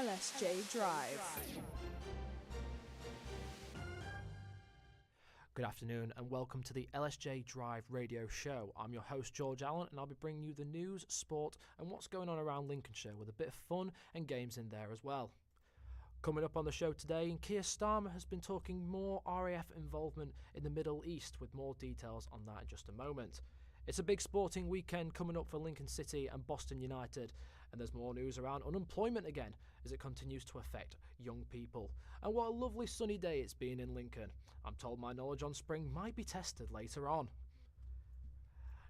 LSJ Drive. Good afternoon and welcome to the LSJ Drive radio show. I'm your host George Allen and I'll be bringing you the news, sport and what's going on around Lincolnshire with a bit of fun and games in there as well. Coming up on the show today, Keir Starmer has been talking more RAF involvement in the Middle East with more details on that in just a moment. It's a big sporting weekend coming up for Lincoln City and Boston United, and there's more news around unemployment again as it continues to affect young people. And what a lovely sunny day it's been in Lincoln. I'm told my knowledge on spring might be tested later on.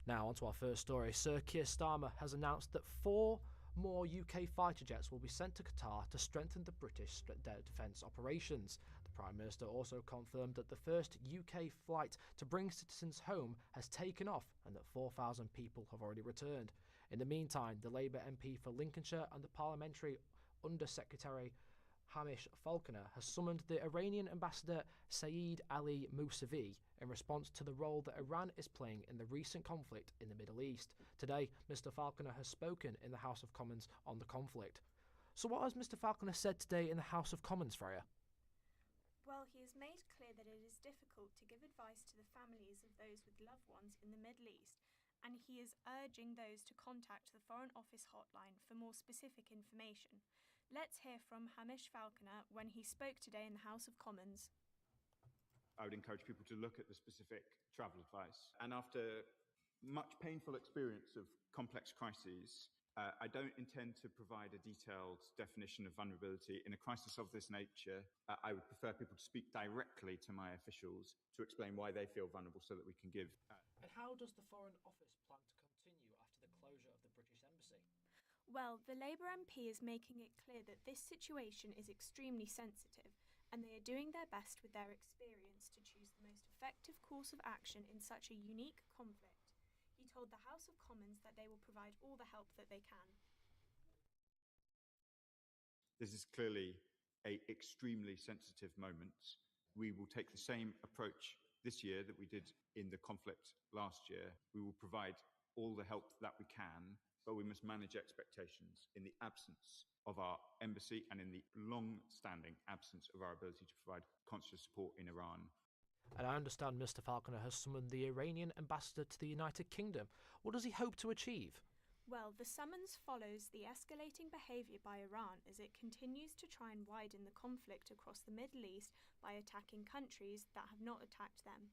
Now on to our first story. Sir Keir Starmer has announced that 4 more UK fighter jets will be sent to Qatar to strengthen the British defence operations. The Prime Minister also confirmed that the first UK flight to bring citizens home has taken off and that 4,000 people have already returned. In the meantime, the Labour MP for Lincolnshire and the Parliamentary Under-Secretary Hamish Falconer has summoned the Iranian ambassador Saeed Ali Mousavi in response to the role that Iran is playing in the recent conflict in the Middle East. Today, Mr Falconer has spoken in the House of Commons on the conflict. So what has Mr Falconer said today in the House of Commons, Freya? Well, he has made clear that it is difficult to give advice to the families of those with loved ones in the Middle East, and he is urging those to contact the Foreign Office hotline for more specific information. Let's hear from Hamish Falconer when he spoke today in the House of Commons. I would encourage people to look at the specific travel advice. And after much painful experience of complex crises, I don't intend to provide a detailed definition of vulnerability. In a crisis of this nature, I would prefer people to speak directly to my officials to explain why they feel vulnerable so that we can give. And how does the Foreign Office plan to continue after the closure of the British Embassy? Well, the Labour MP is making it clear that this situation is extremely sensitive and they are doing their best with their experience to choose the most effective course of action in such a unique conflict. He told the House of Commons that they will provide all the help that they can. This is clearly an extremely sensitive moment. We will take the same approach this year that we did in the conflict last year. We will provide all the help that we can, but we must manage expectations in the absence of our embassy and in the long-standing absence of our ability to provide consular support in Iran. And I understand Mr Falconer has summoned the Iranian ambassador to the United Kingdom. What does he hope to achieve? Well, the summons follows the escalating behaviour by Iran as it continues to try and widen the conflict across the Middle East by attacking countries that have not attacked them.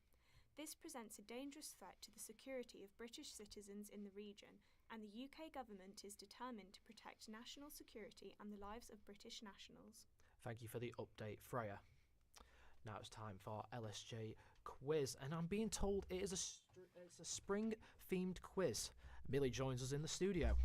This presents a dangerous threat to the security of British citizens in the region, and the UK government is determined to protect national security and the lives of British nationals. Thank you for the update, Freya. Now it's time for our LSJ quiz, and I'm being told it is it's a spring-themed quiz. Millie joins us in the studio.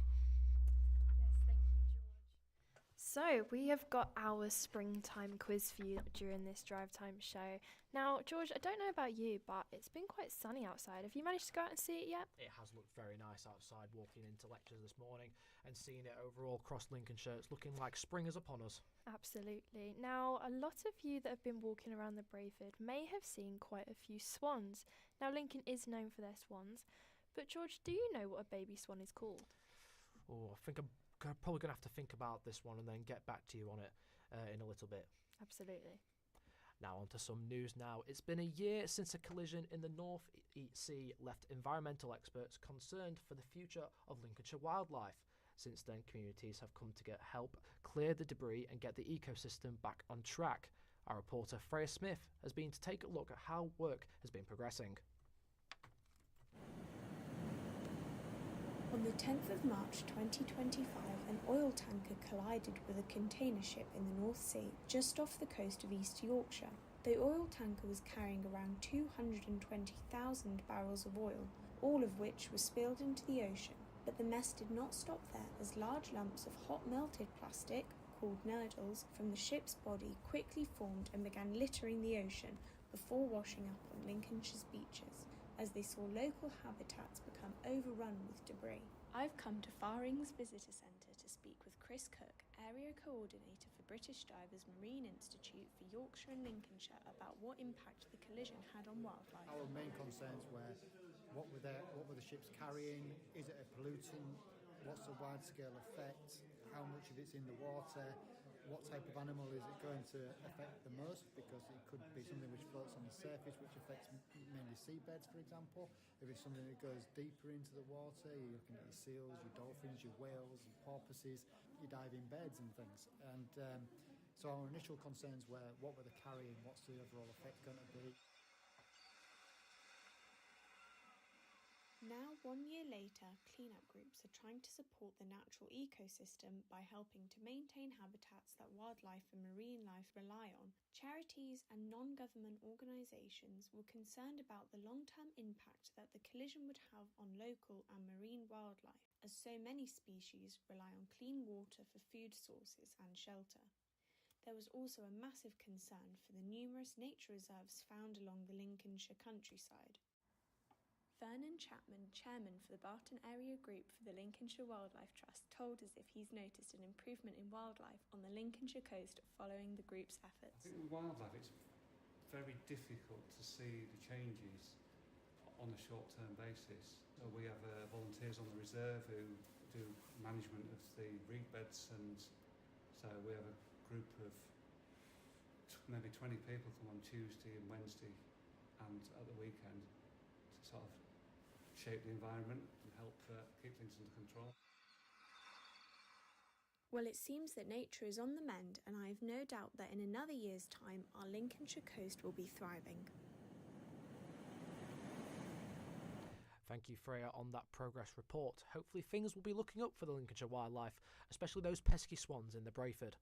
Yes, thank you, George. So, we have got our springtime quiz for you during this drive time show. Now, George, I don't know about you, but it's been quite sunny outside. Have you managed to go out and see it yet? It has looked very nice outside, walking into lectures this morning and seeing it overall across Lincolnshire. It's looking like spring is upon us. Absolutely. Now, a lot of you that have been walking around the Brayford may have seen quite a few swans. Now, Lincoln is known for their swans, but George, do you know what a baby swan is called? Oh, I think I'm probably going to have to think about this one and then get back to you on it in a little bit. Absolutely. Now on to some news now. It's been a year since a collision in the North Sea left environmental experts concerned for the future of Lincolnshire wildlife. Since then, communities have come to get help clear the debris and get the ecosystem back on track. Our reporter Freya Smith has been to take a look at how work has been progressing. On the 10th of March 2025, an oil tanker collided with a container ship in the North Sea, just off the coast of East Yorkshire. The oil tanker was carrying around 220,000 barrels of oil, all of which were spilled into the ocean. But the mess did not stop there, as large lumps of hot melted plastic, called nurdles, from the ship's body quickly formed and began littering the ocean before washing up on Lincolnshire's beaches, as they saw local habitats become overrun with debris. I've come to Faring's Visitor Centre to speak with Chris Cook, Area Coordinator for British Divers Marine Institute for Yorkshire and Lincolnshire, about what impact the collision had on wildlife. Our main concerns were what were the ships carrying, is it a pollutant, what's the wide-scale effect, how much of it's in the water, what type of animal is it going to affect the most, because it could be something which floats on the surface, which affects mainly seabeds, for example. If it's something that goes deeper into the water, you're looking at your seals, your dolphins, your whales, your porpoises, your diving beds and things. And so our initial concerns were, what were the carrying, what's the overall effect going to be? Now, 1 year later, cleanup groups are trying to support the natural ecosystem by helping to maintain habitats that wildlife and marine life rely on. Charities and non-government organisations were concerned about the long-term impact that the collision would have on local and marine wildlife, as so many species rely on clean water for food sources and shelter. There was also a massive concern for the numerous nature reserves found along the Lincolnshire countryside. Vernon Chapman, chairman for the Barton Area Group for the Lincolnshire Wildlife Trust, told us if he's noticed an improvement in wildlife on the Lincolnshire coast following the group's efforts. I think with wildlife, it's very difficult to see the changes on a short-term basis. So we have volunteers on the reserve who do management of the reed beds, and so we have a group of maybe 20 people come on Tuesday and Wednesday and at the weekend to sort of shape the environment and help keep things under control. Well, it seems that nature is on the mend, and I have no doubt that in another year's time our Lincolnshire coast will be thriving. Thank you, Freya, on that progress report. Hopefully things will be looking up for the Lincolnshire wildlife, especially those pesky swans in the Brayford.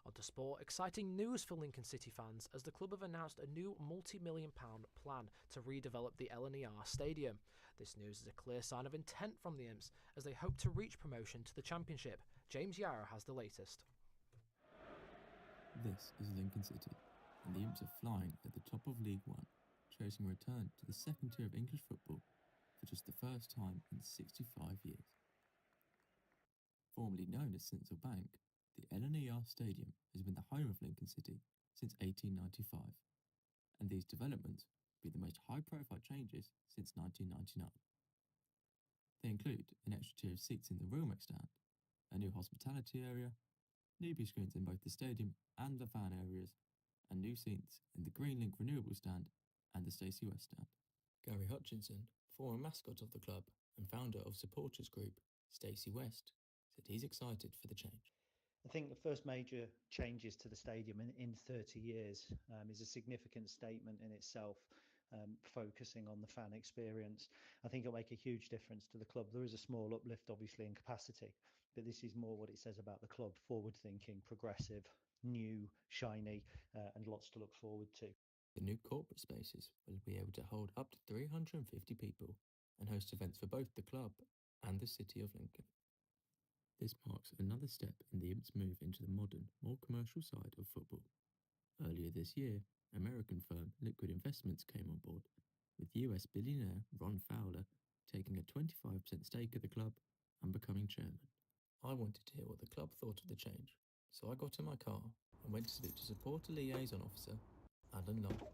On to sport, exciting news for Lincoln City fans as the club have announced a new multi-million-pound plan to redevelop the LSJ Stadium. This news is a clear sign of intent from the Imps as they hope to reach promotion to the Championship. James Yarrow has the latest. This is Lincoln City, and the Imps are flying at the top of League One, chasing a return to the second tier of English football for just the first time in 65 years. Formerly known as Sincil Bank, the LSJ Stadium has been the home of Lincoln City since 1895, and these developments will be the most high-profile changes since 1999. They include an extra tier of seats in the Roomec stand, a new hospitality area, new view screens in both the stadium and the fan areas, and new seats in the Greenlink Renewable stand and the Stacey West stand. Gary Hutchinson, former mascot of the club and founder of supporters group Stacey West, said he's excited for the change. I think the first major changes to the stadium in 30 years is a significant statement in itself, focusing on the fan experience. I think it'll make a huge difference to the club. There is a small uplift, obviously, in capacity, but this is more what it says about the club: forward-thinking, progressive, new, shiny, and lots to look forward to. The new corporate spaces will be able to hold up to 350 people and host events for both the club and the City of Lincoln. This marks another step in the Imps' move into the modern, more commercial side of football. Earlier this year, American firm Liquid Investments came on board, with US billionaire Ron Fowler taking a 25% stake at the club and becoming chairman. I wanted to hear what the club thought of the change, so I got in my car and went to speak to supporter liaison officer Alan Knoll.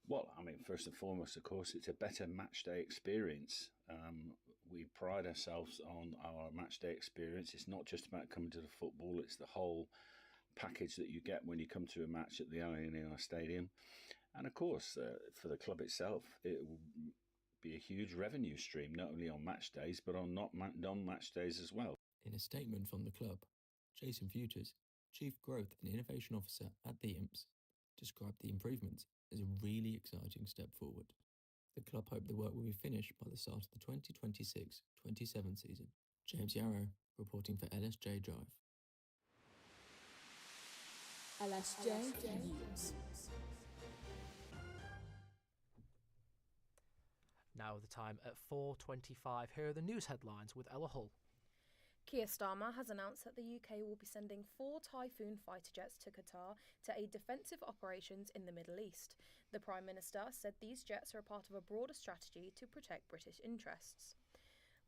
Well, I mean, first and foremost, of course, it's a better match day experience. We pride ourselves on our match day experience. It's not just about coming to the football, it's the whole package that you get when you come to a match at the LSJ Stadium. And of course, for the club itself, it will be a huge revenue stream, not only on match days, but on non-match days as well. In a statement from the club, Jason Futures, Chief Growth and Innovation Officer at the Imps, described the improvements as a really exciting step forward. The club hope the work will be finished by the start of the 2026-27 season. James Yarrow, reporting for LSJ Drive. LSJ News. Now the time at 4:25. Here are the news headlines with Ella Hull. Keir Starmer has announced that the UK will be sending 4 Typhoon fighter jets to Qatar to aid defensive operations in the Middle East. The Prime Minister said these jets are a part of a broader strategy to protect British interests.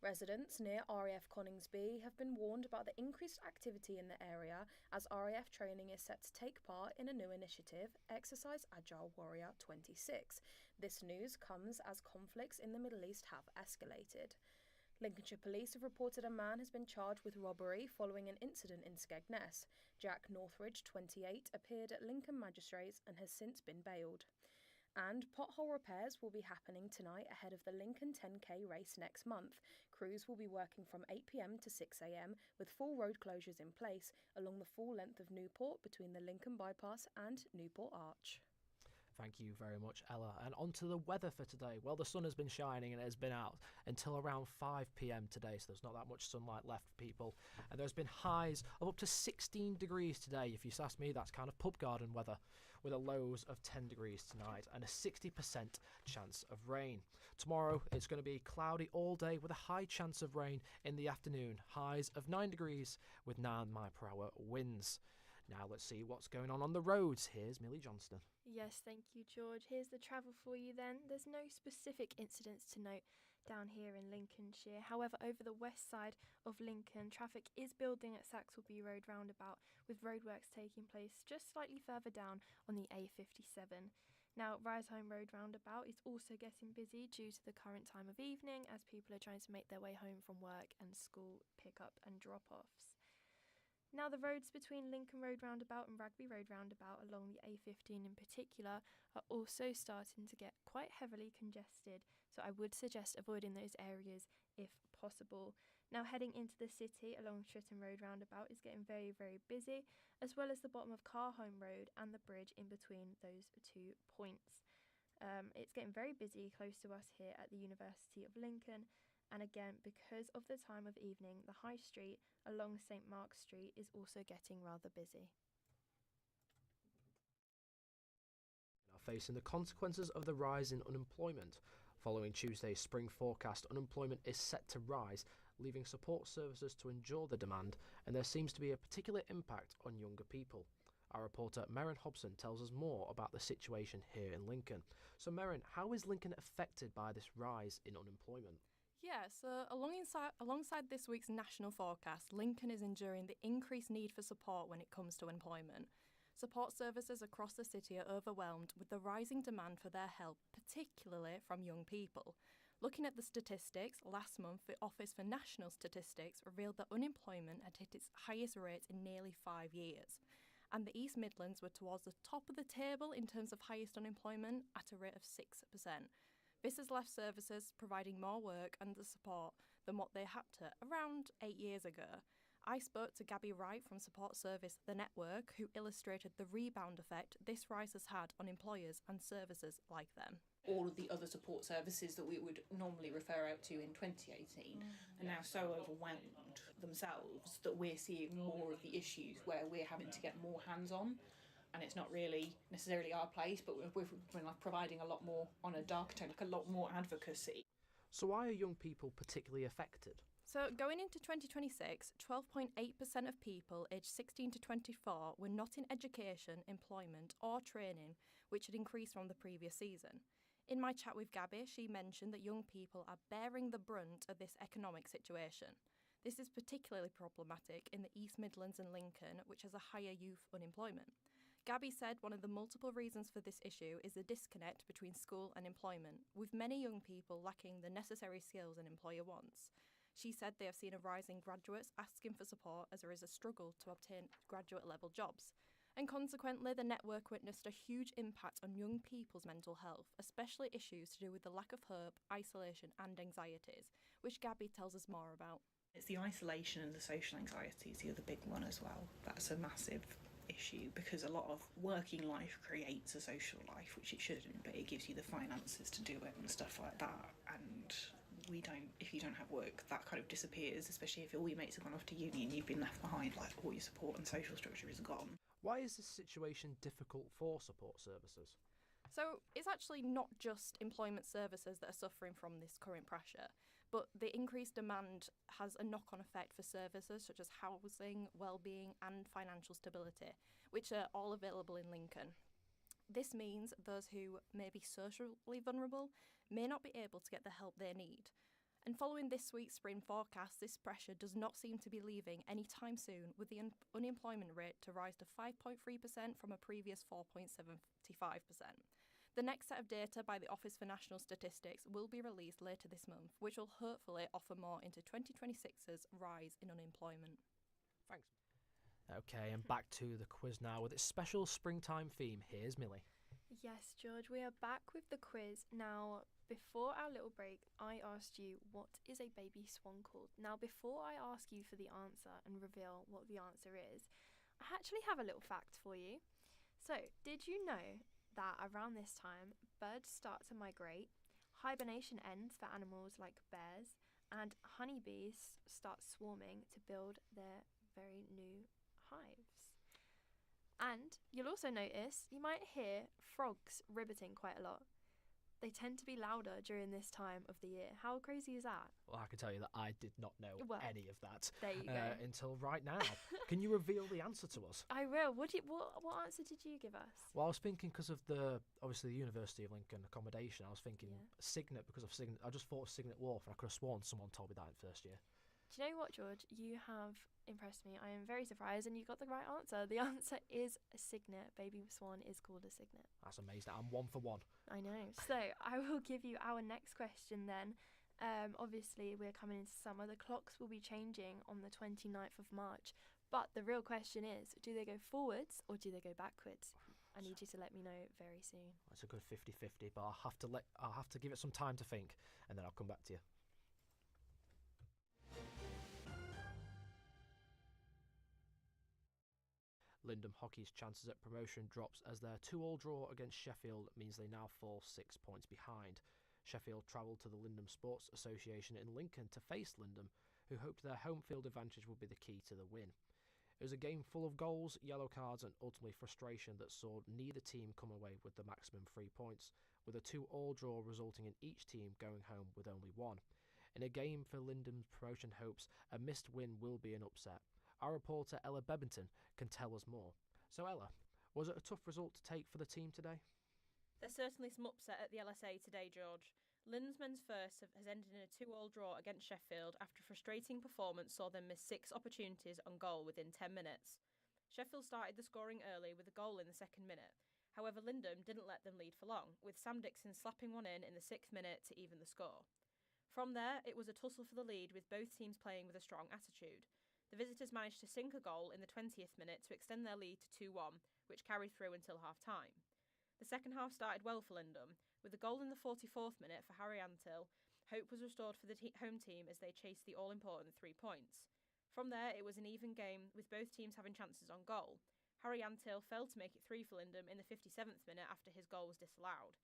Residents near RAF Coningsby have been warned about the increased activity in the area as RAF training is set to take part in a new initiative, Exercise Agile Warrior 26. This news comes as conflicts in the Middle East have escalated. Lincolnshire Police have reported a man has been charged with robbery following an incident in Skegness. Jack Northridge, 28, appeared at Lincoln Magistrates and has since been bailed. And pothole repairs will be happening tonight ahead of the Lincoln 10k race next month. Crews will be working from 8 p.m. to 6 a.m. with full road closures in place along the full length of Newport between the Lincoln Bypass and Newport Arch. Thank you very much, Ella. And on to the weather for today. Well, the sun has been shining and it has been out until around 5 p.m. today, so there's not that much sunlight left for people. And there's been highs of up to 16 degrees today. If you ask me, that's kind of pub garden weather, with a lows of 10 degrees tonight and a 60% chance of rain. Tomorrow, it's going to be cloudy all day with a high chance of rain in the afternoon. Highs of 9 degrees with 9 mph winds. Now let's see what's going on the roads. Here's Millie Johnston. Yes, thank you, George. Here's the travel for you then. There's no specific incidents to note down here in Lincolnshire. However, over the west side of Lincoln, traffic is building at Saxelby Road roundabout, with roadworks taking place just slightly further down on the A57. Now, Riseholme Road roundabout is also getting busy due to the current time of evening as people are trying to make their way home from work and school pick-up and drop-offs. Now, the roads between Lincoln Road roundabout and Rugby Road roundabout along the A15 in particular are also starting to get quite heavily congested, so I would suggest avoiding those areas if possible. Now, heading into the city along Tritton Road roundabout is getting very, very busy, as well as the bottom of Carholme Road and the bridge in between those 2 points. It's getting very busy close to us here at the University of Lincoln. And again, because of the time of evening, the High Street along St Mark's Street is also getting rather busy. Now facing the consequences of the rise in unemployment. Following Tuesday's spring forecast, unemployment is set to rise, leaving support services to endure the demand, and there seems to be a particular impact on younger people. Our reporter Merrin Hobson tells us more about the situation here in Lincoln. So Merrin, how is Lincoln affected by this rise in unemployment? Yeah, so alongside this week's national forecast, Lincoln is enduring the increased need for support when it comes to employment. Support services across the city are overwhelmed with the rising demand for their help, particularly from young people. Looking at the statistics, last month the Office for National Statistics revealed that unemployment had hit its highest rates in nearly 5 years. And the East Midlands were towards the top of the table in terms of highest unemployment at a rate of 6%. This has left services providing more work and the support than what they had to around 8 years ago. I spoke to Gabby Wright from support service The Network, who illustrated the rebound effect this rise has had on employers and services like them. All of the other support services that we would normally refer out to in 2018 are now so overwhelmed themselves that we're seeing more of the issues where we're having to get more hands-on. And it's not really necessarily our place, but we're like providing a lot more on a dark tone, like a lot more advocacy. So why are young people particularly affected? So going into 2026, 12.8% of people aged 16 to 24 were not in education, employment or training, which had increased from the previous season. In my chat with Gabby, she mentioned that young people are bearing the brunt of this economic situation. This is particularly problematic in the East Midlands and Lincoln, which has a higher youth unemployment. Gabby said one of the multiple reasons for this issue is the disconnect between school and employment, with many young people lacking the necessary skills an employer wants. She said they have seen a rise in graduates asking for support as there is a struggle to obtain graduate-level jobs. And consequently, the network witnessed a huge impact on young people's mental health, especially issues to do with the lack of hope, isolation and anxieties, which Gabby tells us more about. It's the isolation and the social anxiety is the other big one as well. That's a massive issue because a lot of working life creates a social life, which it shouldn't, but it gives you the finances to do it and stuff like that. And if you don't have work, that kind of disappears, especially if all your mates have gone off to uni and you've been left behind, like all your support and social structure is gone. Why is this situation difficult for support services? So it's actually not just employment services that are suffering from this current pressure, but the increased demand has a knock-on effect for services such as housing, well-being and financial stability, which are all available in Lincoln. This means those who may be socially vulnerable may not be able to get the help they need. And following this week's spring forecast, this pressure does not seem to be leaving anytime soon, with the unemployment rate to rise to 5.3% from a previous 4.75%. The next set of data by the Office for National Statistics will be released later this month, which will hopefully offer more into 2026's rise in unemployment. Thanks. Okay, and back to the quiz now with its special springtime theme. Here's Millie. Yes, George, we are back with the quiz. Now, before our little break, I asked you, what is a baby swan called? Now, before I ask you for the answer and reveal what the answer is, I actually have a little fact for you. So, did you know that around this time, birds start to migrate, hibernation ends for animals like bears, and honeybees start swarming to build their very new hives? And you'll also notice you might hear frogs ribbiting quite a lot. They tend to be louder during this time of the year. How crazy is that? Well, I can tell you that I did not know any of that there you go. until right now. Can you reveal the answer to us? I will. What answer did you give us? Well, I was thinking because of obviously the University of Lincoln accommodation, I was thinking Signet because of Signet. I just thought of Signet Wharf, and I could have sworn someone told me that in first year. Do you know what, George? You have impressed me. I am very surprised, and you got the right answer. The answer is a Signet. Baby swan is called a Signet. That's amazing. I'm 1 for 1. I know. So I will give you our next question then. Obviously, we're coming into summer. The clocks will be changing on the 29th of March. But the real question is, do they go forwards or do they go backwards? I need you to let me know very soon. That's a good 50-50, but I'll have to give it some time to think, and then I'll come back to you. Lindum Hockey's chances at promotion drops as their 2-2 draw against Sheffield means they now fall 6 points behind. Sheffield travelled to the Lindum Sports Association in Lincoln to face Lindum, who hoped their home field advantage would be the key to the win. It was a game full of goals, yellow cards and ultimately frustration that saw neither team come away with the maximum 3 points, with a 2-2 draw resulting in each team going home with only 1. In a game for Lindum's promotion hopes, a missed win will be an upset. Our reporter Ella Bebbington can tell us more. So Ella, was it a tough result to take for the team today? There's certainly some upset at the LSA today, George. Lindum's men's first has ended in a 2-2 draw against Sheffield after a frustrating performance saw them miss 6 opportunities on goal within 10 minutes. Sheffield started the scoring early with a goal in the 2nd minute. However, Lindum didn't let them lead for long, with Sam Dixon slapping one in the 6th minute to even the score. From there, it was a tussle for the lead with both teams playing with a strong attitude. The visitors managed to sink a goal in the 20th minute to extend their lead to 2-1, which carried through until half-time. The second half started well for Lindum, with a goal in the 44th minute for Harry Antill. Hope was restored for the home team as they chased the all-important 3 points. From there, it was an even game, with both teams having chances on goal. Harry Antill failed to make it 3 for Lindum in the 57th minute after his goal was disallowed.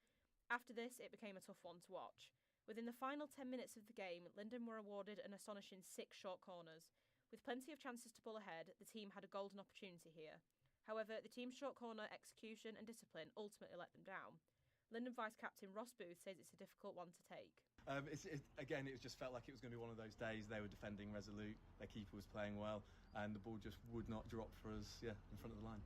After this, it became a tough one to watch. Within the final 10 minutes of the game, Lindum were awarded an astonishing 6 short corners. With plenty of chances to pull ahead, the team had a golden opportunity here. However, the team's short corner execution and discipline ultimately let them down. Lindum vice-captain Ross Booth says it's a difficult one to take. It just felt like it was going to be one of those days. They were defending resolute, their keeper was playing well, and the ball just would not drop for us in front of the line.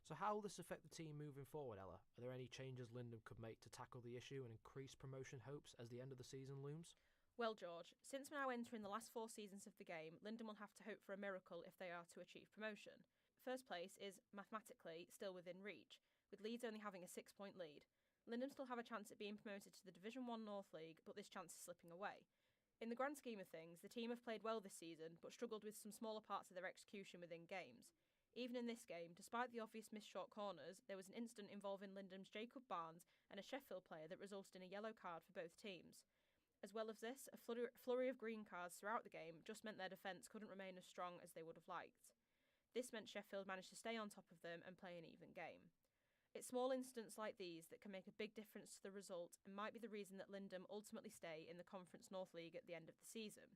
So how will this affect the team moving forward, Ella? Are there any changes Lindum could make to tackle the issue and increase promotion hopes as the end of the season looms? Well, George, since we're now entering the last 4 seasons of the game, Lindum will have to hope for a miracle if they are to achieve promotion. First place is, mathematically, still within reach, with Leeds only having a 6-point lead. Lindum still have a chance at being promoted to the Division 1 North League, but this chance is slipping away. In the grand scheme of things, the team have played well this season, but struggled with some smaller parts of their execution within games. Even in this game, despite the obvious missed short corners, there was an incident involving Lindum's Jacob Barnes and a Sheffield player that resulted in a yellow card for both teams. As well as this, a flurry of green cards throughout the game just meant their defence couldn't remain as strong as they would have liked. This meant Sheffield managed to stay on top of them and play an even game. It's small incidents like these that can make a big difference to the result and might be the reason that Lindum ultimately stay in the Conference North League at the end of the season.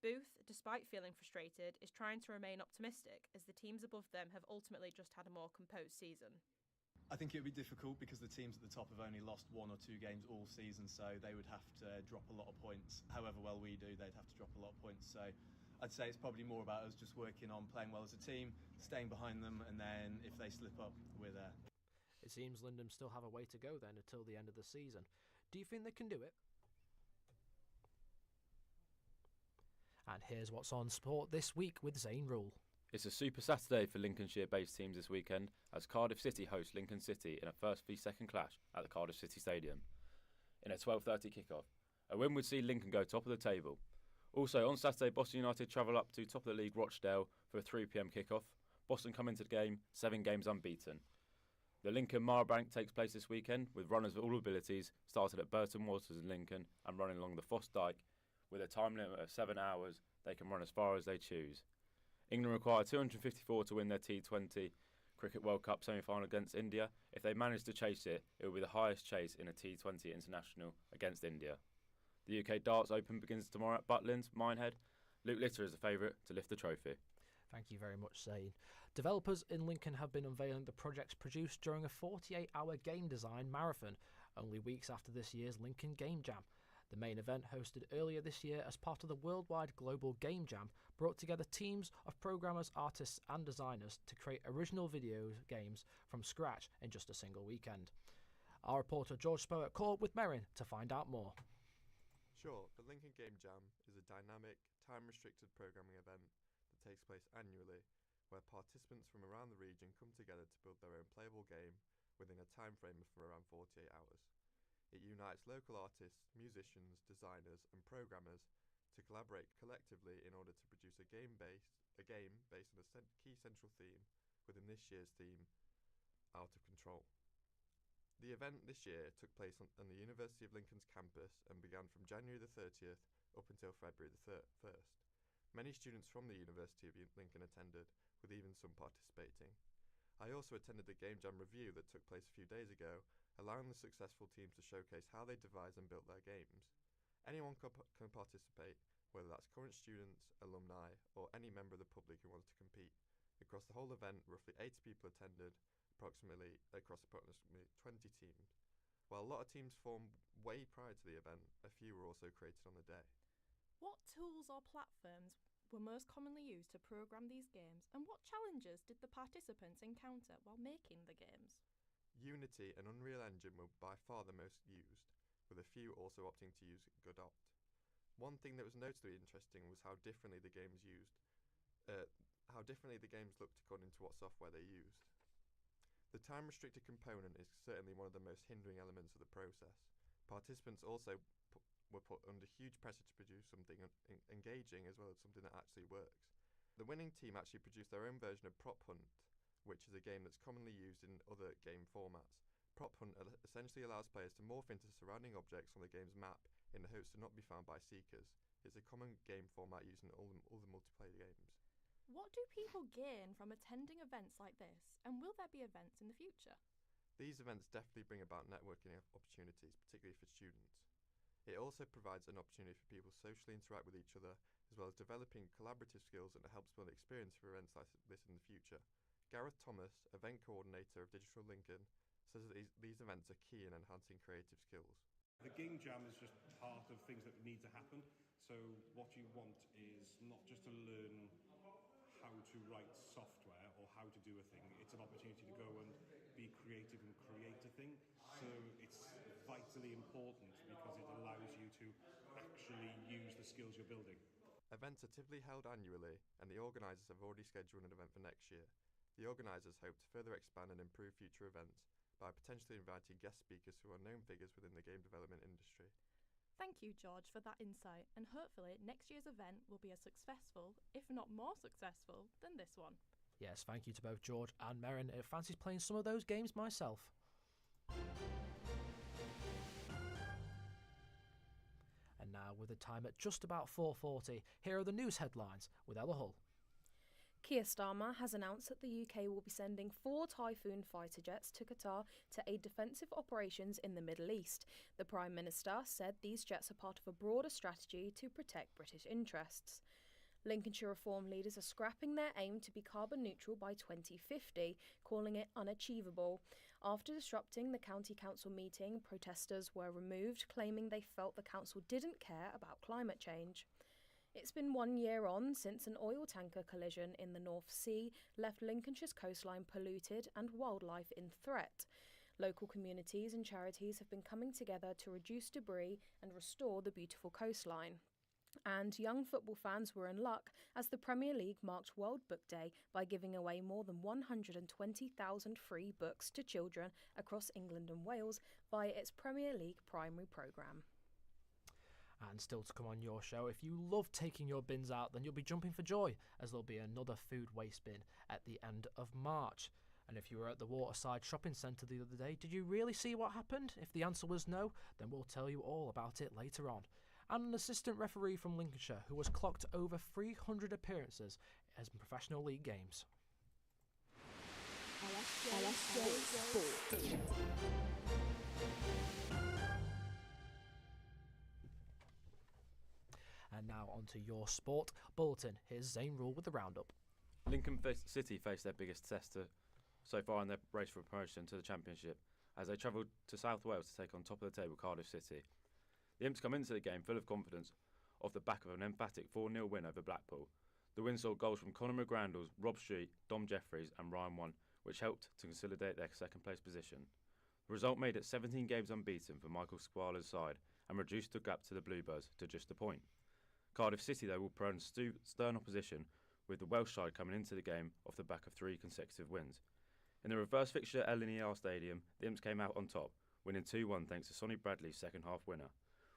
Booth, despite feeling frustrated, is trying to remain optimistic as the teams above them have ultimately just had a more composed season. I think it would be difficult because the teams at the top have only lost 1 or 2 games all season, so they would have to drop a lot of points. However well we do, they'd have to drop a lot of points. So I'd say it's probably more about us just working on playing well as a team, staying behind them, and then if they slip up, we're there. It seems Lindum still have a way to go then until the end of the season. Do you think they can do it? And here's what's on sport this week with Zane Rule. It's a super Saturday for Lincolnshire-based teams this weekend as Cardiff City host Lincoln City in a first v second clash at the Cardiff City Stadium. In a 12:30 kickoff, a win would see Lincoln go top of the table. Also on Saturday, Boston United travel up to top of the league Rochdale for a 3 p.m. kickoff. Boston come into the game 7 games unbeaten. The Lincoln Marabank takes place this weekend with runners of all abilities started at Burton Waters in Lincoln and running along the Foss Dyke. With a time limit of 7 hours, they can run as far as they choose. England require 254 to win their T20 Cricket World Cup semi-final against India. If they manage to chase it, it will be the highest chase in a T20 international against India. The UK Darts Open begins tomorrow at Butlins, Minehead. Luke Litter is the favourite to lift the trophy. Thank you very much, Zane. Developers in Lincoln have been unveiling the projects produced during a 48-hour game design marathon, only weeks after this year's Lincoln Game Jam. The main event, hosted earlier this year as part of the worldwide Global Game Jam, brought together teams of programmers, artists and designers to create original video games from scratch in just a single weekend. Our reporter George Spoett caught up with Merrin to find out more. Sure, the Lincoln Game Jam is a dynamic, time-restricted programming event that takes place annually, where participants from around the region come together to build their own playable game within a time frame of around 48 hours. It unites local artists, musicians, designers and programmers to collaborate collectively in order to produce a game based on a key central theme within this year's theme, Out of Control. The event this year took place on the University of Lincoln's campus and began from January the 30th up until February the 1st. Many students from the University of Lincoln attended, with even some participating. I also attended the Game Jam review that took place a few days ago, allowing the successful teams to showcase how they devised and built their games. Anyone can participate, whether that's current students, alumni, or any member of the public who wants to compete. Across the whole event, roughly 80 people attended, across approximately 20 teams. While a lot of teams formed way prior to the event, a few were also created on the day. What tools or platforms were most commonly used to program these games, and what challenges did the participants encounter while making the games? Unity and Unreal Engine were by far the most used, with a few also opting to use Godot. One thing that was notably interesting was how differently the games looked according to what software they used. The time-restricted component is certainly one of the most hindering elements of the process. Participants also were put under huge pressure to produce something engaging as well as something that actually works. The winning team actually produced their own version of Prop Hunt, which is a game that's commonly used in other game formats. Prop Hunt essentially allows players to morph into surrounding objects on the game's map in the hopes to not be found by seekers. It's a common game format used in all the multiplayer games. What do people gain from attending events like this, and will there be events in the future? These events definitely bring about networking opportunities, particularly for students. It also provides an opportunity for people to socially interact with each other, as well as developing collaborative skills that helps build experience for events like this in the future. Gareth Thomas, event coordinator of Digital Lincoln, says that these events are key in enhancing creative skills. The Game Jam is just part of things that need to happen. So what you want is not just to learn how to write software or how to do a thing. It's an opportunity to go and be creative and create a thing. So it's vitally important because it allows you to actually use the skills you're building. Events are typically held annually, and the organisers have already scheduled an event for next year. The organisers hope to further expand and improve future events by potentially inviting guest speakers who are known figures within the game development industry. Thank you, George, for that insight, and hopefully next year's event will be as successful, if not more successful, than this one. Yes, thank you to both George and Merrin. I fancy playing some of those games myself. And now, with the time at just about 4:40, here are the news headlines with Ella Hull. Keir Starmer has announced that the UK will be sending 4 Typhoon fighter jets to Qatar to aid defensive operations in the Middle East. The Prime Minister said these jets are part of a broader strategy to protect British interests. Lincolnshire reform leaders are scrapping their aim to be carbon neutral by 2050, calling it unachievable. After disrupting the county council meeting, protesters were removed, claiming they felt the council didn't care about climate change. It's been 1 year on since an oil tanker collision in the North Sea left Lincolnshire's coastline polluted and wildlife in threat. Local communities and charities have been coming together to reduce debris and restore the beautiful coastline. And young football fans were in luck as the Premier League marked World Book Day by giving away more than 120,000 free books to children across England and Wales via its Premier League primary programme. And still to come on your show, if you love taking your bins out, then you'll be jumping for joy as there'll be another food waste bin at the end of March. And if you were at the Waterside Shopping Centre the other day, did you really see what happened? If the answer was no, then we'll tell you all about it later on. And an assistant referee from Lincolnshire who has clocked over 300 appearances as professional league games. LSJ Sport. And now onto your sport bulletin. Here's Zane Rule with the roundup. Lincoln City faced their biggest test so far in their race for promotion to the Championship as they travelled to South Wales to take on top of the table Cardiff City. The Imps come into the game full of confidence off the back of an emphatic 4-0 win over Blackpool. The win saw goals from Conor McGrandles, Rob Street, Dom Jeffries and Ryan One, which helped to consolidate their second place position. The result made it 17 games unbeaten for Michael Squala's side and reduced the gap to the Bluebirds to just a point. Cardiff City, though, will prone stern opposition, with the Welsh side coming into the game off the back of 3 consecutive wins. In the reverse fixture at LNER Stadium, the Imps came out on top, winning 2-1 thanks to Sonny Bradley's second-half winner.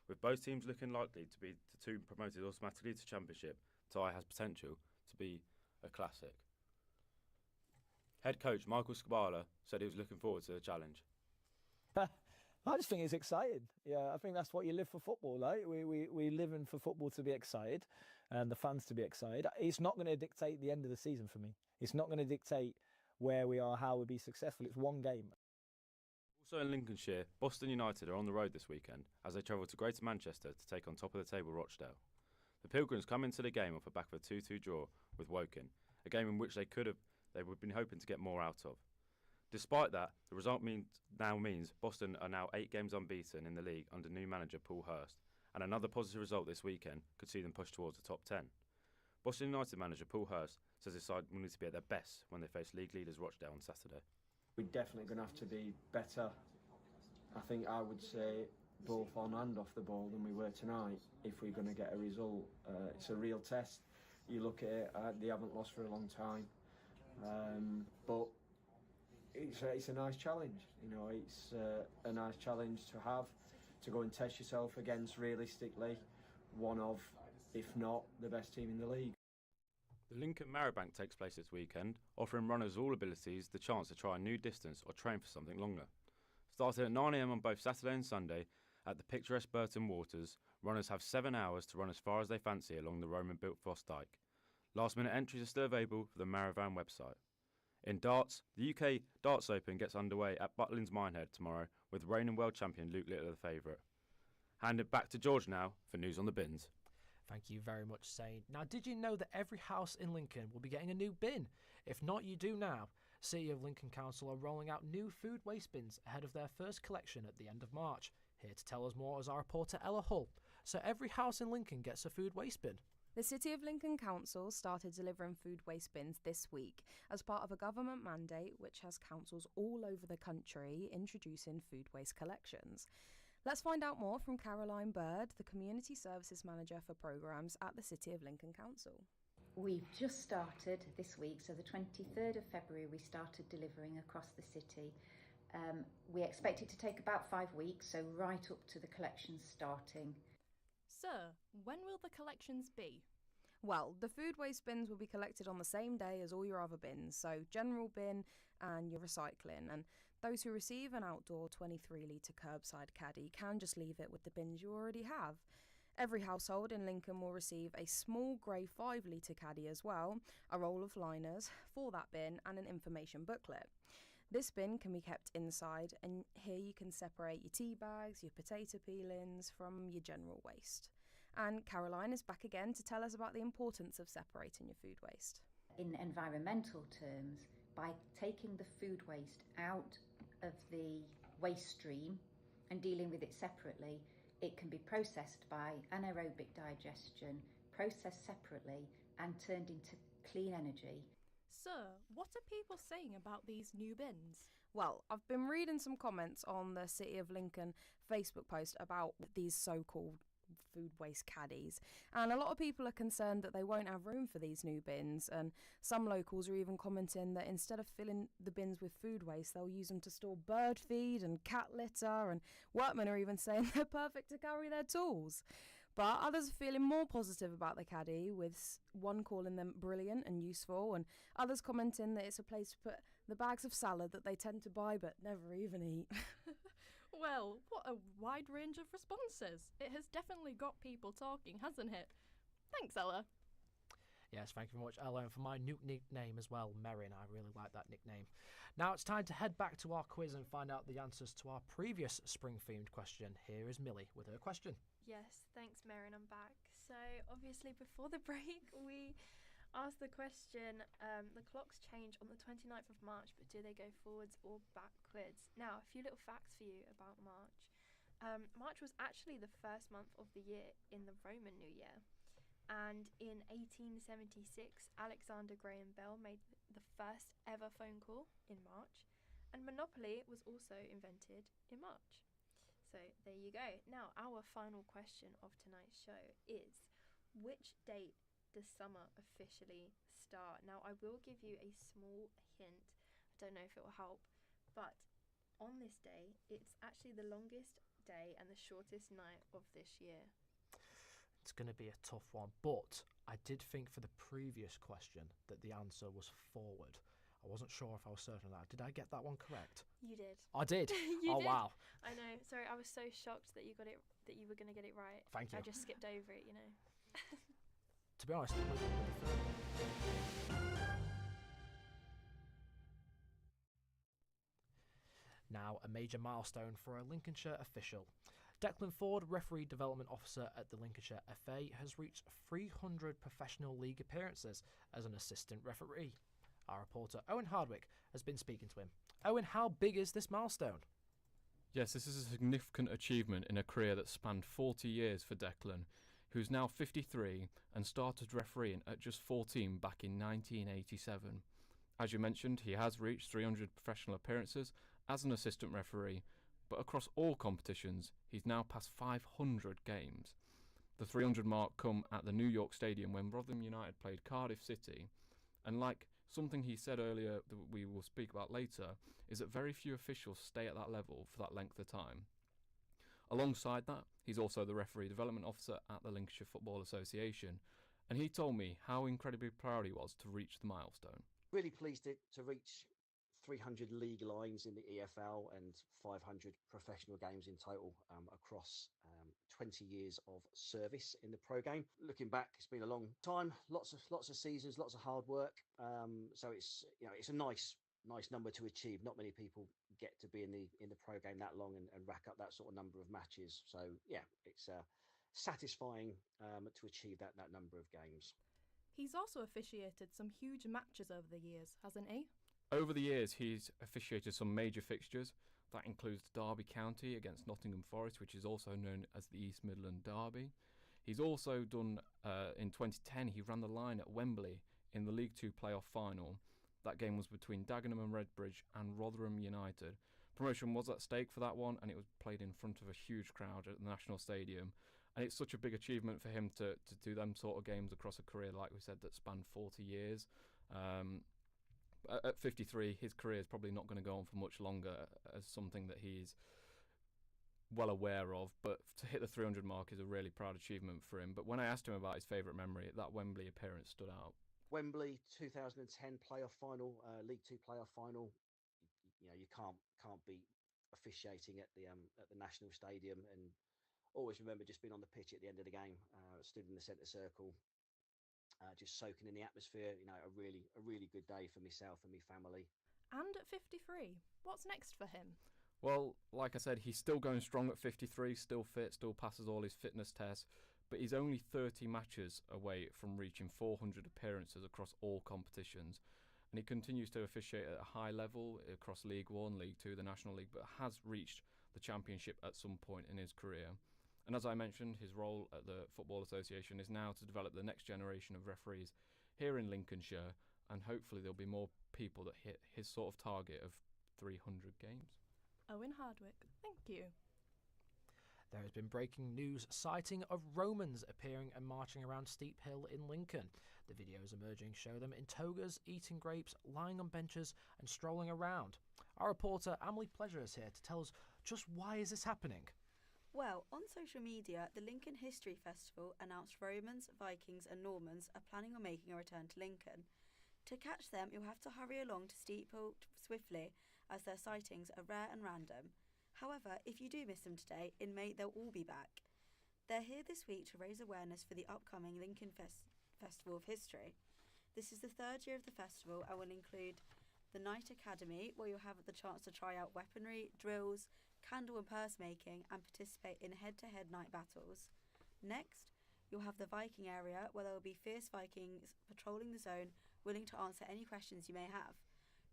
With both teams looking likely to be the two promoted automatically to Championship, tie has potential to be a classic. Head coach Michael Scabala said he was looking forward to the challenge. I just think it's exciting. Yeah, I think that's what you live for football, like. We live in for football to be excited and the fans to be excited. It's not going to dictate the end of the season for me. It's not going to dictate where we are, how we'll be successful. It's one game. Also in Lincolnshire, Boston United are on the road this weekend as they travel to Greater Manchester to take on top of the table Rochdale. The Pilgrims come into the game off the back of a 2-2 draw with Woking, a game in which they would have been hoping to get more out of. Despite that, the result means Boston are now 8 games unbeaten in the league under new manager Paul Hurst, and another positive result this weekend could see them push towards the top 10. Boston United manager Paul Hurst says his side will need to be at their best when they face league leaders Rochdale on Saturday. We're definitely going to have to be better, I think I would say, both on and off the ball than we were tonight if we're going to get a result. It's a real test. You look at it, they haven't lost for a long time, but it's a nice challenge. You know, it's a nice challenge to have, to go and test yourself against, realistically, one of, if not, the best team in the league. The Lincoln Marrowbank takes place this weekend, offering runners of all abilities the chance to try a new distance or train for something longer. Starting at 9 AM on both Saturday and Sunday at the picturesque Burton Waters, runners have 7 hours to run as far as they fancy along the Roman-built Foss Dyke. Last-minute entries are still available for the Marrowvan website. In darts, the UK Darts Open gets underway at Butlins Minehead tomorrow with reigning world champion Luke Little the favourite. Hand it back to George now for news on the bins. Thank you very much, Zane. Now, did you know that every house in Lincoln will be getting a new bin? If not, you do now. City of Lincoln Council are rolling out new food waste bins ahead of their first collection at the end of March. Here to tell us more is our reporter Ella Hull. So every house in Lincoln gets a food waste bin. The City of Lincoln Council started delivering food waste bins this week as part of a government mandate which has councils all over the country introducing food waste collections. Let's find out more from Caroline Bird, the Community Services Manager for Programmes at the City of Lincoln Council. We've just started this week, so the 23rd of February we started delivering across the city. We expect it to take about 5 weeks, so right up to the collections starting. Sir, when will the collections be? Well, the food waste bins will be collected on the same day as all your other bins, so general bin and your recycling, and those who receive an outdoor 23-litre curbside caddy can just leave it with the bins you already have. Every household in Lincoln will receive a small grey 5-litre caddy as well, a roll of liners for that bin and an information booklet. This bin can be kept inside, and here you can separate your tea bags, your potato peelings from your general waste. And Caroline is back again to tell us about the importance of separating your food waste. In environmental terms, by taking the food waste out of the waste stream and dealing with it separately, it can be processed by anaerobic digestion, processed separately and turned into clean energy. Sir, what are people saying about these new bins? Well, I've been reading some comments on the City of Lincoln Facebook post about these so-called food waste caddies. And a lot of people are concerned that they won't have room for these new bins. And some locals are even commenting that instead of filling the bins with food waste, they'll use them to store bird feed and cat litter. And workmen are even saying they're perfect to carry their tools. But others are feeling more positive about the caddy, with one calling them brilliant and useful, and others commenting that it's a place to put the bags of salad that they tend to buy but never even eat. Well, what a wide range of responses. It has definitely got people talking, hasn't it? Thanks, Ella. Yes, thank you very much, Ella, and for my new nickname as well, Merrin. I really like that nickname. Now it's time to head back to our quiz and find out the answers to our previous spring-themed question. Here is Millie with her question. Yes, thanks, Merrin. I'm back. So, obviously, before the break, we asked the question, the clocks change on the 29th of March, but do they go forwards or backwards? Now, a few little facts for you about March. March was actually the first month of the year in the Roman New Year. And in 1876, Alexander Graham Bell made the first ever phone call in March. And Monopoly was also invented in March. So there you go. Now, our final question of tonight's show is, which date does summer officially start? Now, I will give you a small hint. I don't know if it will help, but on this day, it's actually the longest day and the shortest night of this year. It's going to be a tough one, but I did think for the previous question that the answer was forward. I wasn't sure if I was certain of that. Did I get that one correct? You did. I did. You Oh, did. wow. I know. Sorry, I was so shocked that you got it. That you were going to get it right. Thank you. I just skipped over it, you know. To be honest, now a major milestone for a Lincolnshire official. Declan Ford, referee development officer at the Lincolnshire FA, has reached 300 professional league appearances as an assistant referee. Our reporter Owen Hardwick has been speaking to him. Owen, how big is this milestone? Yes, this is a significant achievement in a career that spanned 40 years for Declan, who's now 53 and started refereeing at just 14 back in 1987. As you mentioned, he has reached 300 professional appearances as an assistant referee, but across all competitions, he's now past 500 games. The 300 mark come at the New York Stadium when Rotherham United played Cardiff City, and like something he said earlier that we will speak about later, is that very few officials stay at that level for that length of time. Alongside that, he's also the referee development officer at the Lincolnshire Football Association, and he told me how incredibly proud he was to reach the milestone. Really pleased to reach 300 league lines in the EFL and 500 professional games in total across 20 years of service in the pro game. Looking back, it's been a long time, lots of seasons, lots of hard work. So it's a nice number to achieve. Not many people get to be in the pro game that long and rack up that sort of number of matches. So yeah, it's satisfying to achieve that number of games. He's also officiated some huge matches over the years, hasn't he? Over the years, he's officiated some major fixtures. That includes Derby County against Nottingham Forest, which is also known as the East Midland Derby. He's also done, in 2010, he ran the line at Wembley in the League Two playoff final. That game was between Dagenham and Redbridge and Rotherham United. Promotion was at stake for that one, and it was played in front of a huge crowd at the National Stadium. And it's such a big achievement for him to do them sort of games across a career, like we said, that spanned 40 years. At 53, his career is probably not going to go on for much longer as something that he's well aware of, but to hit the 300 mark is a really proud achievement for him. But when I asked him about his favourite memory, that Wembley appearance stood out. Wembley 2010 playoff final, League Two playoff final. You can't beat officiating at the National Stadium, and always remember just being on the pitch at the end of the game, stood in the centre circle, just soaking in the atmosphere. A really good day for myself and my family. And at 53, what's next for him? Well, like I said, he's still going strong at 53, still fit, still passes all his fitness tests, but he's only 30 matches away from reaching 400 appearances across all competitions. And he continues to officiate at a high level across League One, League Two, the National League, but has reached the Championship at some point in his career. And as I mentioned, his role at the Football Association is now to develop the next generation of referees here in Lincolnshire, and hopefully there'll be more people that hit his sort of target of 300 games. Owen Hardwick, thank you. There has been breaking news sighting of Romans appearing and marching around Steep Hill in Lincoln. The videos emerging show them in togas, eating grapes, lying on benches and strolling around. Our reporter Emily Pleasure is here to tell us just why is this happening. Well, on social media, the Lincoln History Festival announced Romans, Vikings and Normans are planning on making a return to Lincoln. To catch them, you'll have to hurry along to Steep Hill swiftly, as their sightings are rare and random. However, if you do miss them today, in May they'll all be back. They're here this week to raise awareness for the upcoming Lincoln Festival of History. This is the third year of the festival and will include the Night Academy, where you'll have the chance to try out weaponry, drills, candle and purse making and participate in head-to-head night battles. Next, you'll have the Viking area, where there will be fierce Vikings patrolling the zone, willing to answer any questions you may have.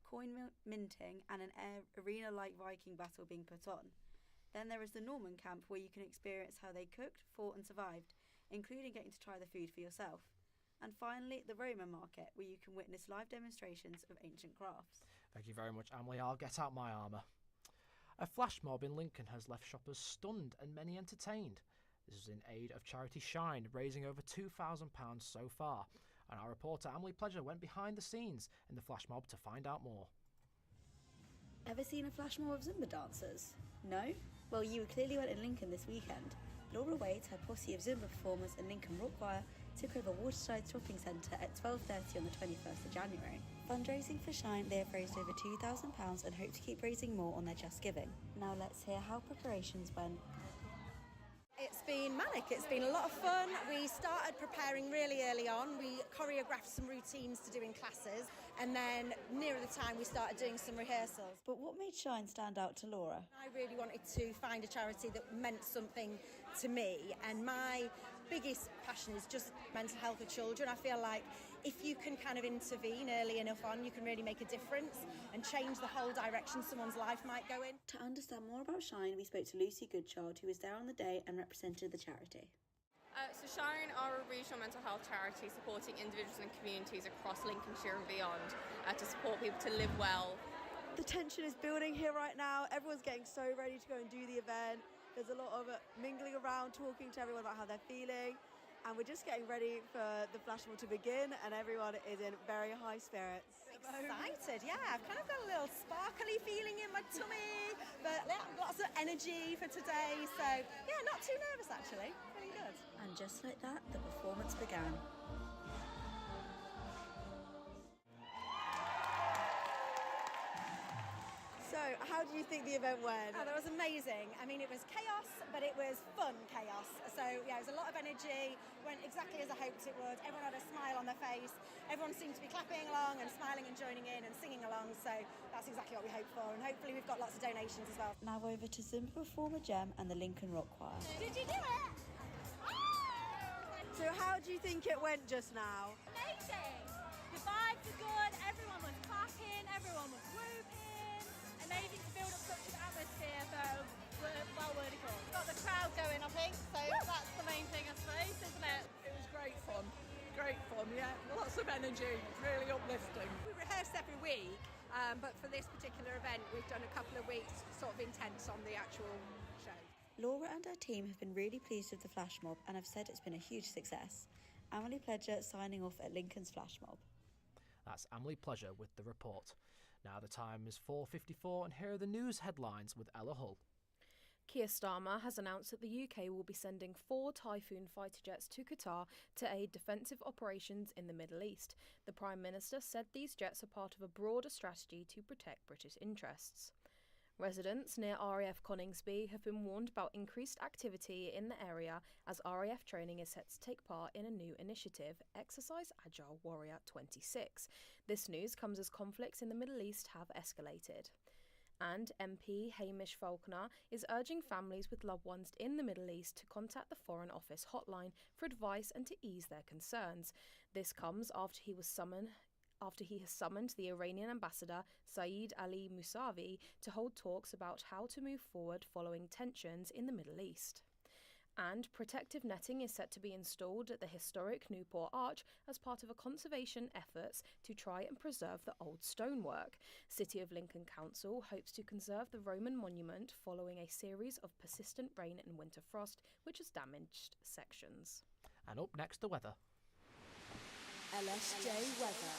Coin minting and an arena-like Viking battle being put on. Then there is the Norman camp, where you can experience how they cooked, fought and survived, including getting to try the food for yourself. And finally, the Roman market, where you can witness live demonstrations of ancient crafts. Thank you very much, Emily. I'll get out my armour. A flash mob in Lincoln has left shoppers stunned and many entertained. This is in aid of charity Shine, raising over £2,000 so far. And our reporter Emily Pleasure went behind the scenes in the flash mob to find out more. Ever seen a flash mob of Zumba dancers? No? Well, you clearly went in Lincoln this weekend. Laura Waite, her posse of Zumba performers and Lincoln Rock Choir took over Waterside Shopping Centre at 12:30 on the 21st of January. Fundraising for Shine, they have raised over £2,000 and hope to keep raising more on their Just Giving. Now let's hear how preparations went. It's been manic, it's been a lot of fun. We started preparing really early on. We choreographed some routines to do in classes, and then nearer the time we started doing some rehearsals. But what made Shine stand out to Laura? I really wanted to find a charity that meant something to me, and my biggest passion is just mental health of children. I feel like if you can kind of intervene early enough on, you can really make a difference and change the whole direction someone's life might go in. To understand more about Shine, we spoke to Lucy Goodchild, who was there on the day and represented the charity. So Shine are a regional mental health charity supporting individuals and communities across Lincolnshire and beyond to support people to live well. The tension is building here right now. Everyone's getting so ready to go and do the event. There's a lot of mingling around, talking to everyone about how they're feeling. And we're just getting ready for the flash mob to begin, and everyone is in very high spirits. Excited, yeah. I've kind of got a little sparkly feeling in my tummy, but yeah, lots of energy for today. So yeah, not too nervous actually. Pretty good. And just like that, the performance began. So, how do you think the event went? Oh, that was amazing. I mean, it was chaos, but it was fun chaos. So, yeah, it was a lot of energy, went exactly as I hoped it would. Everyone had a smile on their face. Everyone seemed to be clapping along and smiling and joining in and singing along. So, that's exactly what we hoped for. And hopefully we've got lots of donations as well. Now over to Zumba performer Jem and the Lincoln Rock Choir. Did you do it? So, how do you think it went just now? Amazing! The vibes are good, everyone was clapping, everyone was whooping. Amazing to build up such an atmosphere for well-worthy cause. Got the crowd going, I think, so that's the main thing, I suppose, isn't it? It was great fun, yeah. Lots of energy, really uplifting. We rehearse every week, but for this particular event, we've done a couple of weeks sort of intense on the actual show. Laura and her team have been really pleased with the flash mob and have said it's been a huge success. Emily Pleasure signing off at Lincoln's flash mob. That's Emily Pleasure with the report. Now the time is 4:54 and here are the news headlines with Ella Hull. Keir Starmer has announced that the UK will be sending 4 Typhoon fighter jets to Qatar to aid defensive operations in the Middle East. The Prime Minister said these jets are part of a broader strategy to protect British interests. Residents near RAF Coningsby have been warned about increased activity in the area as RAF training is set to take part in a new initiative, Exercise Agile Warrior 26. This news comes as conflicts in the Middle East have escalated. And MP Hamish Faulkner is urging families with loved ones in the Middle East to contact the Foreign Office hotline for advice and to ease their concerns. This comes after he has summoned the Iranian ambassador Saeed Ali Musavi to hold talks about how to move forward following tensions in the Middle East. And protective netting is set to be installed at the historic Newport Arch as part of a conservation efforts to try and preserve the old stonework. City of Lincoln Council hopes to conserve the Roman monument following a series of persistent rain and winter frost, which has damaged sections. And up next, the weather. LSJ weather.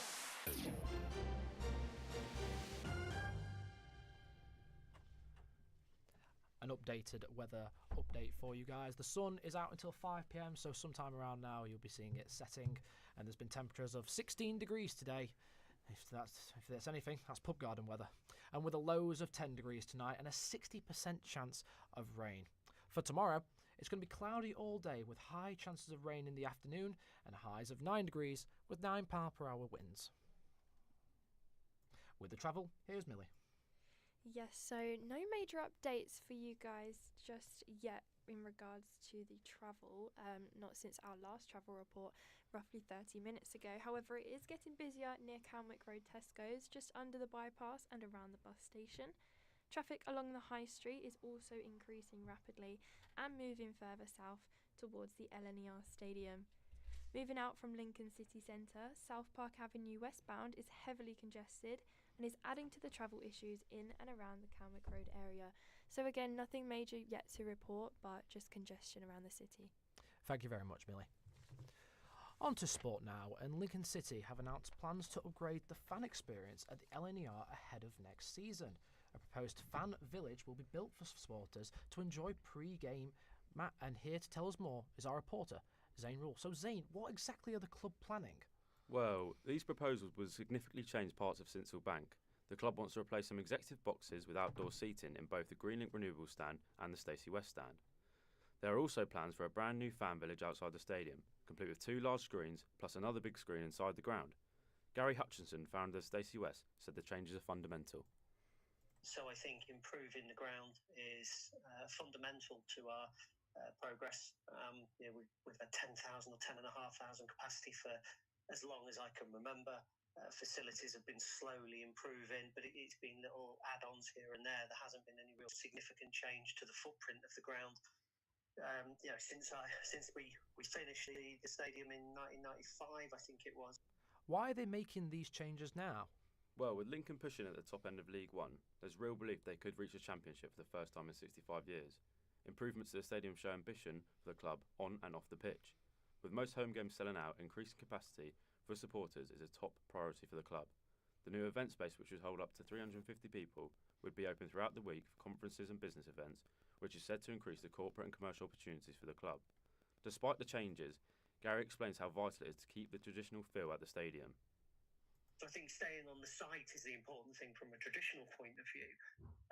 An updated weather update for you guys. The sun is out until 5 p.m, so sometime around now you'll be seeing it setting, and there's been temperatures of 16 degrees today. If that's anything, that's pub garden weather. And with the lows of 10 degrees tonight and a 60% chance of rain. For tomorrow, it's going to be cloudy all day with high chances of rain in the afternoon and highs of 9 degrees with 9 miles per hour winds. With the travel, here's Millie. Yes, so no major updates for you guys just yet in regards to the travel, not since our last travel report roughly 30 minutes ago. However, it is getting busier near Calmick Road Tesco's, just under the bypass and around the bus station. Traffic along the High Street is also increasing rapidly and moving further south towards the LNER Stadium. Moving out from Lincoln City Centre, South Park Avenue westbound is heavily congested and is adding to the travel issues in and around the Calmick Road area. So again, nothing major yet to report, but just congestion around the city. Thank you very much, Millie. On to sport now, and Lincoln City have announced plans to upgrade the fan experience at the LNER ahead of next season. A proposed fan village will be built for supporters to enjoy pre-game. And here to tell us more is our reporter, Zane Rule. So Zane, what exactly are the club planning? Well, these proposals will significantly change parts of Sincil Bank. The club wants to replace some executive boxes with outdoor seating in both the Greenlink Renewable Stand and the Stacey West Stand. There are also plans for a brand new fan village outside the stadium, complete with 2 large screens plus another big screen inside the ground. Gary Hutchinson, founder of Stacey West, said the changes are fundamental. So I think improving the ground is fundamental to our progress. We've had 10,000 or 10,500 capacity for as long as I can remember. Facilities have been slowly improving, but it's been little add-ons here and there. There hasn't been any real significant change to the footprint of the ground. Since we finished the stadium in 1995, I think it was. Why are they making these changes now? Well, with Lincoln pushing at the top end of League One, there's real belief they could reach a championship for the first time in 65 years. Improvements to the stadium show ambition for the club on and off the pitch. With most home games selling out, increasing capacity for supporters is a top priority for the club. The new event space, which would hold up to 350 people, would be open throughout the week for conferences and business events, which is said to increase the corporate and commercial opportunities for the club. Despite the changes, Gary explains how vital it is to keep the traditional feel at the stadium. I think staying on the site is the important thing from a traditional point of view.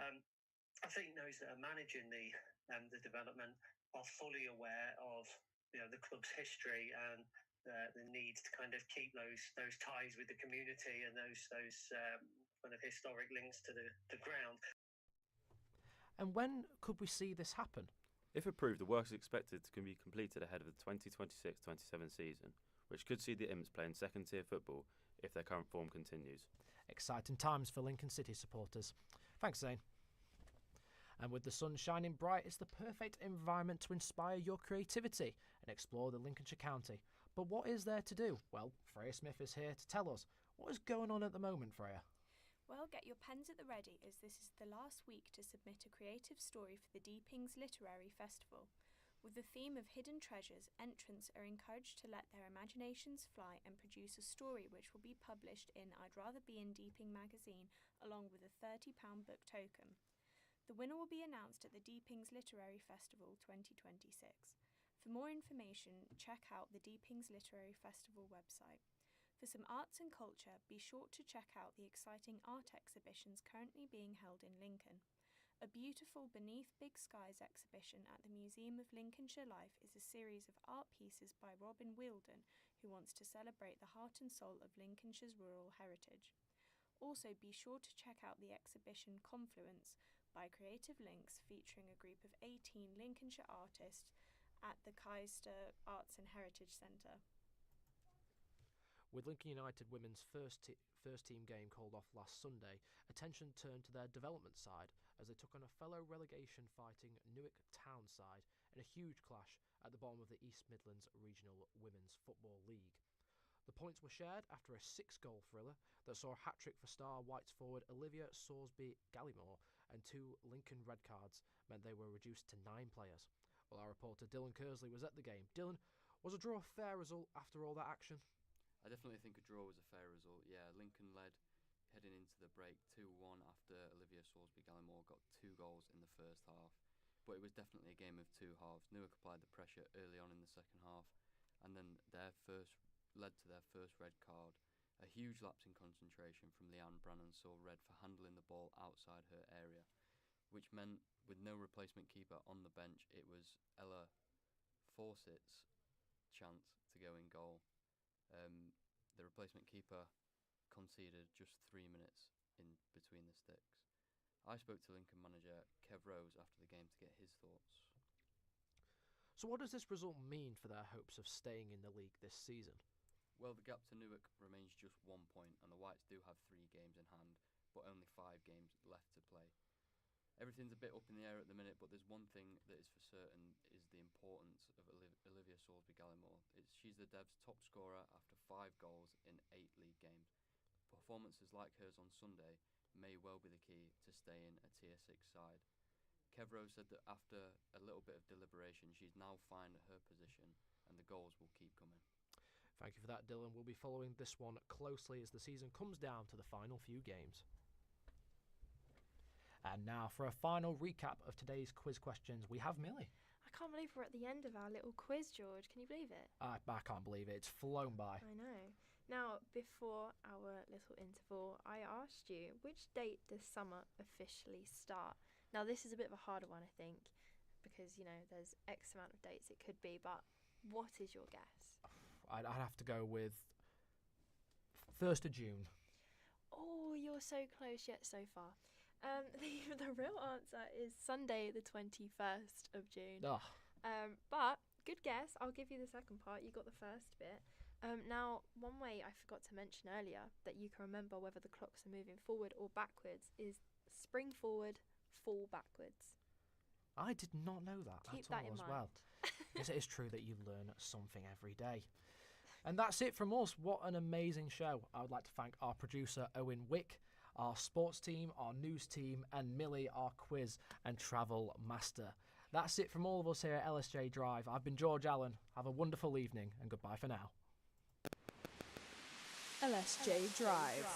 I think those that are managing the development are fully aware of the club's history and the need to kind of keep those ties with the community and those kind of historic links to the ground. And when could we see this happen? If approved, the work is expected to be completed ahead of the 2026-27 season, which could see the Imps playing second-tier football if their current form continues. Exciting times for Lincoln City supporters. Thanks, Zane. And with the sun shining bright, it's the perfect environment to inspire your creativity and explore the Lincolnshire county. But what is there to do? Well, Freya Smith is here to tell us what is going on at the moment, Freya. Well, get your pens at the ready, as this is the last week to submit a creative story for the Deepings Literary Festival. With the theme of hidden treasures, entrants are encouraged to let their imaginations fly and produce a story which will be published in I'd Rather Be in Deeping magazine, along with a £30 book token. The winner will be announced at the Deepings Literary Festival 2026. For more information, check out the Deepings Literary Festival website. For some arts and culture, be sure to check out the exciting art exhibitions currently being held in Lincoln. A beautiful Beneath Big Skies exhibition at the Museum of Lincolnshire Life is a series of art pieces by Robin Wheeldon, who wants to celebrate the heart and soul of Lincolnshire's rural heritage. Also, be sure to check out the exhibition Confluence by Creative Links, featuring a group of 18 Lincolnshire artists at the Caister Arts and Heritage Centre. With Lincoln United women's first team game called off last Sunday, attention turned to their development side as they took on a fellow relegation fighting Newark Town side in a huge clash at the bottom of the East Midlands Regional Women's Football League. The points were shared after a 6-goal thriller that saw a hat-trick for star Whites forward Olivia Sorsby-Gallimore, and 2 Lincoln red cards meant they were reduced to 9 players. Well, our reporter Dylan Kersley was at the game. Dylan, was a draw a fair result after all that action? I definitely think a draw was a fair result, yeah. Lincoln led heading into the break 2-1 after Olivia Sorsby-Gallimore got 2 goals in the first half. But it was definitely a game of 2 halves. Newark applied the pressure early on in the second half, and then led to their first red card. A huge lapse in concentration from Leanne Brannan saw red for handling the ball outside her area, which meant with no replacement keeper on the bench, it was Ella Fawcett's chance to go in goal. The replacement keeper conceded just 3 minutes in between the sticks. I spoke to Lincoln manager Kev Rose after the game to get his thoughts. So what does this result mean for their hopes of staying in the league this season? Well, the gap to Newark remains just 1 point, and the Whites do have 3 games in hand, but only 5 games left to play. Everything's a bit up in the air at the minute, but there's one thing that is for certain, is the importance of Olivia Sorsby-Gallimore. She's the Devs' top scorer after 5 goals in 8 league games. Performances like hers on Sunday may well be the key to staying a Tier 6 side. Kev Rose said that after a little bit of deliberation, she's now fine at her position, and the goals will keep coming. Thank you for that, Dylan. We'll be following this one closely as the season comes down to the final few games. And now for a final recap of today's quiz questions, we have Millie. I can't believe we're at the end of our little quiz, George. Can you believe it? I can't believe it. It's flown by. I know. Now, before our little interval, I asked you, which date does summer officially start? Now, this is a bit of a harder one, I think, because, there's X amount of dates it could be, but what is your guess? I'd have to go with 1st of June. Oh, you're so close yet so far. The real answer is Sunday, the 21st of June. Oh. But good guess. I'll give you the second part. You got the first bit. Now, one way I forgot to mention earlier that you can remember whether the clocks are moving forward or backwards is spring forward, fall backwards. I did not know that Keep at that all in as mind. well. Yes, it is true that you learn something every day. And that's it from us. What an amazing show. I would like to thank our producer, Owen Wick, our sports team, our news team, and Millie, our quiz and travel master. That's it from all of us here at LSJ Drive. I've been George Allen. Have a wonderful evening, and goodbye for now. LSJ Drive.